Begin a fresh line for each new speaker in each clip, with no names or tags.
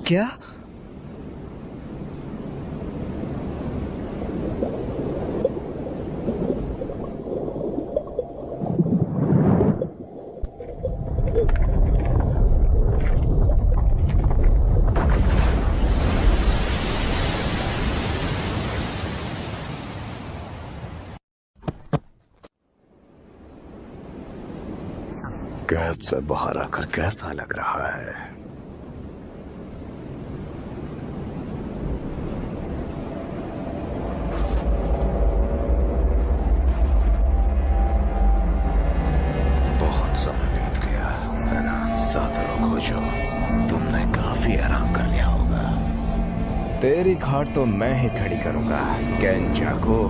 क्या?
कैद से बाहर आकर कैसा लग रहा है? बहुत समय बीत गया है ना? 7 लोग हो जो तुमने काफी आराम कर लिया होगा। तेरी खाट तो मैं ही खड़ी करूंगा केंचाकू।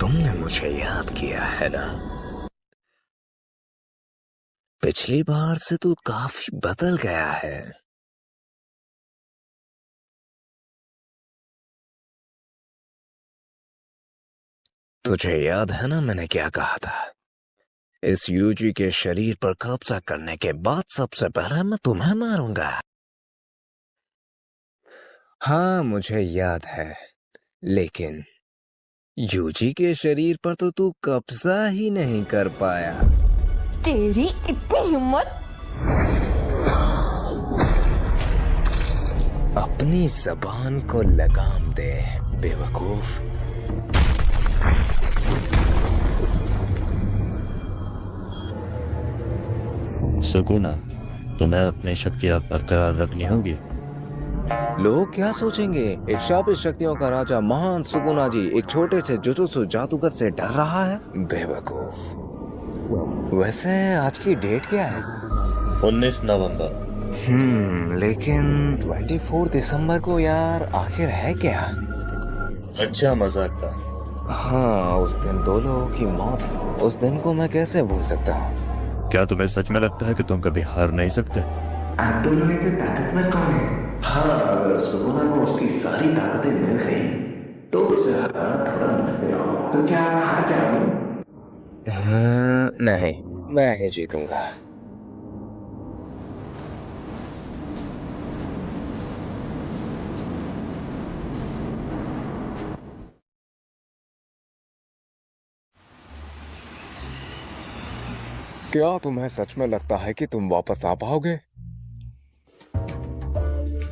तुमने मुझे याद किया है ना? पिछली बार से तू काफी बदल गया है। तुझे याद है ना मैंने क्या कहा था? इस यूजी के शरीर पर कब्जा करने के बाद सबसे पहले मैं तुम्हें मारूंगा। हाँ मुझे याद है, लेकिन यूजी के शरीर पर तो तू कब्जा ही नहीं कर पाया।
तेरी इतनी हिम्मत!
अपनी जबान को लगाम दे बेवकूफ।
सुकूना, तुम्हें अपनी शक्तियां बरकरार रखनी होगी।
लोग क्या सोचेंगे? एक शापित शक्तियों का राजा महान सुकुना जी एक छोटे से जुजुत्सु जादूगर से डर रहा है? बेवकूफ। वैसे आज की डेट क्या है?
19 नवंबर।
लेकिन 24 दिसंबर को यार आखिर है क्या?
अच्छा मजाक था।
हाँ उस दिन 2 लोगों की मौत हुई। उस दिन को मैं कैसे भूल सकता हूँ?
क्या तुम्हें सच में लगता है कि तुम कभी हार नहीं सकते?
आप दोनों में से ताकतवर कौन है? हाँ, अगर सुगुना को उसकी सारी ताकतें मिल गई तो उसे हराना थोड़ा मुश्किल होगा। तो क्या आप हार जाओगे?
नहीं, मैं ही जीतूंगा। क्या तुम्हें सच में लगता है कि तुम वापस आ पाओगे?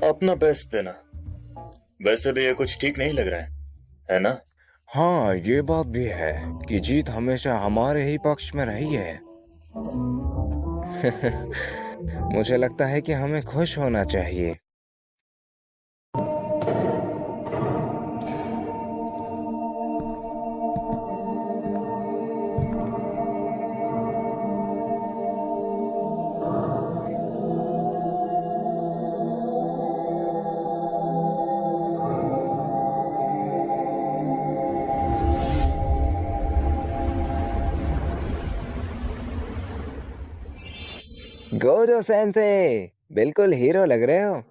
अपना बेस्ट देना। वैसे भी ये कुछ ठीक नहीं लग रहा है ना?
हाँ ये बात भी है कि जीत हमेशा हमारे ही पक्ष में रही है। मुझे लगता है कि हमें खुश होना चाहिए। गोजो सेंसे, बिल्कुल हीरो लग रहे हो।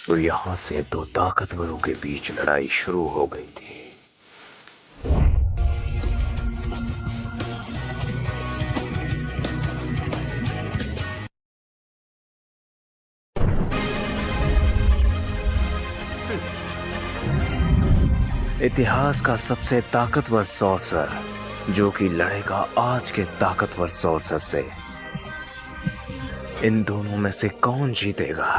तो यहाँ से 2 ताकतवरों के बीच लड़ाई शुरू हो गई थी। इतिहास का सबसे ताकतवर सॉर्सर जो कि लड़ेगा आज के ताकतवर सॉर्सर से। इन दोनों में से कौन जीतेगा?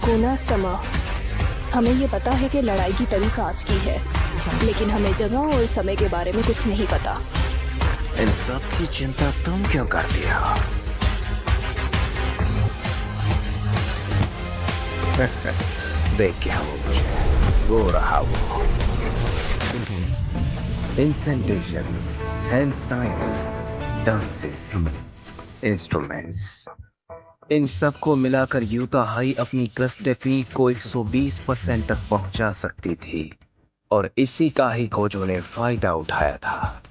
सुकुना समा। हमें ये पता है कि लड़ाई की तारीख आज की है, लेकिन हमें जगह और समय के बारे में कुछ नहीं पता।
इन सब की चिंता तुम क्यों करती हो? देख क्या हो मुझे, वो रहा वो इंसेंटेशंस एंड साइंस, डांसेस, इंस्ट्रूमेंट्स, इन सब को मिलाकर यूता हाई अपनी क्रस्ट टेक्निक को 120% तक पहुंचा सकती थी, और इसी का ही गोजो ने फायदा उठाया था।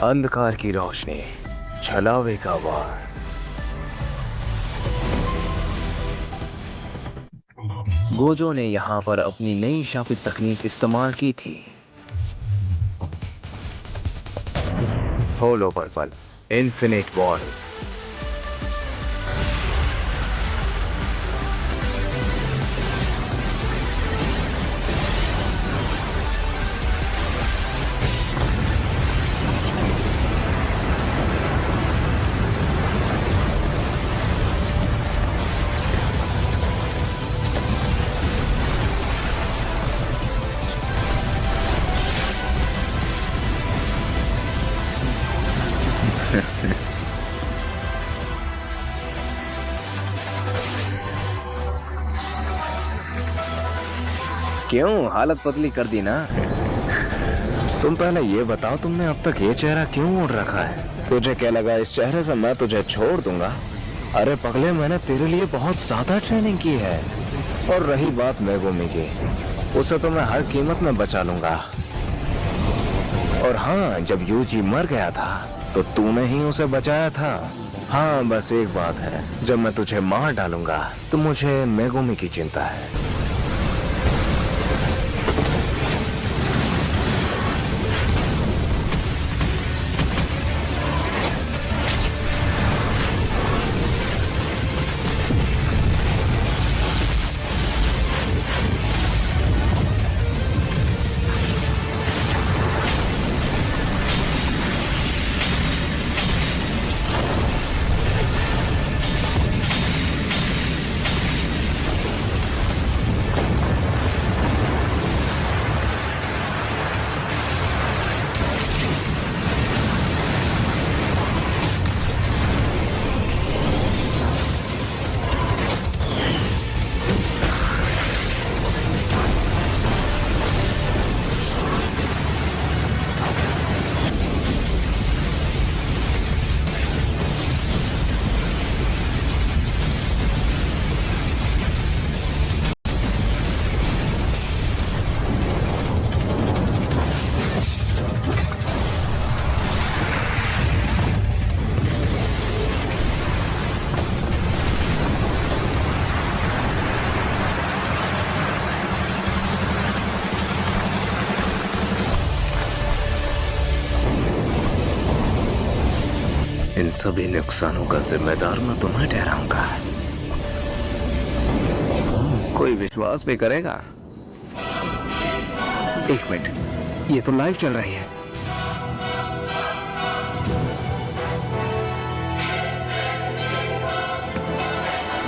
अंधकार की रोशनी, छलावे का वार, गोजो ने यहां पर अपनी नई शापित तकनीक इस्तेमाल की थी। होलो पर्पल, इन्फिनिट वॉल। क्यों हालत पतली कर दी ना? तुम पहले ये बताओ, तुमने अब तक ये चेहरा क्यों ओढ़ रखा है? तुझे क्या लगा इस चेहरे से मैं तुझे छोड़ दूंगा? अरे पगले, मैंने तेरे लिए बहुत ज्यादा ट्रेनिंग की है। और रही बात मेगुमी की, उसे तो मैं हर कीमत में बचा लूंगा। और हाँ, जब यूजी मर गया था तो तूने ही उसे बचाया था। हाँ, बस एक बात है, जब मैं तुझे मार डालूंगा तो मुझे मेगुमी की चिंता है। इन सभी नुकसानों का जिम्मेदार मैं तुम्हें ठहराऊंगा। कोई विश्वास भी करेगा? एक मिनट, ये तो लाइव चल रही है।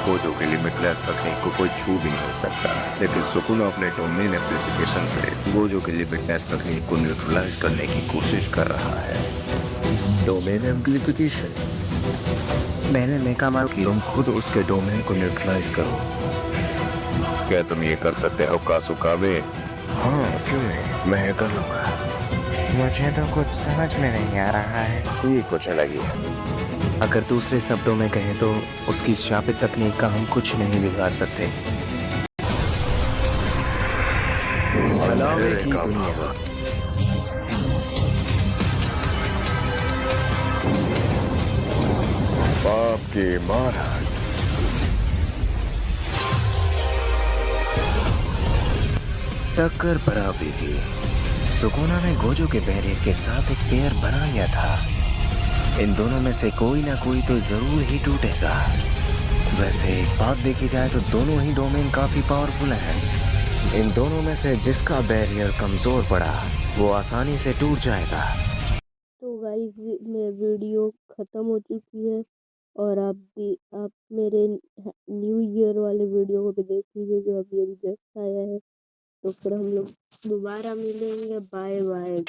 गोजो के लिमिटलेस तकनीक को कोई छू भी नहीं सकता, लेकिन सुकुना अपने डोमेन एम्प्लीफिकेशन से गोजो के लिमिटलेस तकनीक को न्यूट्रलाइज करने की कोशिश कर रहा है।
Domain amplification? मैंने मेका मार की तुम खुद उसके डोमेन को न्यूट्रलाइज करो।
क्या तुम ये कर सकते हो कासुकाबे?
हाँ, क्यों नहीं, मैं कर लूंगा। मुझे तो कुछ समझ में नहीं आ रहा है।
ये कुछ अलग ही है।
अगर दूसरे शब्दों में कहें तो उसकी शापित तकनीक का हम कुछ नहीं बिगाड़ सकते। छलावे की दुनिया।
बाप की मारा।
टक्कर बराबरी थी। सुकुना ने गोजो के बैरियर के साथ एक पेयर बना लिया था। इन दोनों में से कोई ना कोई तो जरूर ही टूटेगा। वैसे एक बात देखी जाए तो दोनों ही डोमेन काफी पावरफुल हैं। इन दोनों में से जिसका बैरियर कमजोर पड़ा वो आसानी से टूट जाएगा।
तो गाइस
गाइस में वीडियो ख़त्म हो चुकी है और आप मेरे न्यू ईयर वाले वीडियो को भी देख लीजिए जो अभी अभी जस्ट आया है। तो फिर हम लोग दोबारा मिलेंगे। Bye bye.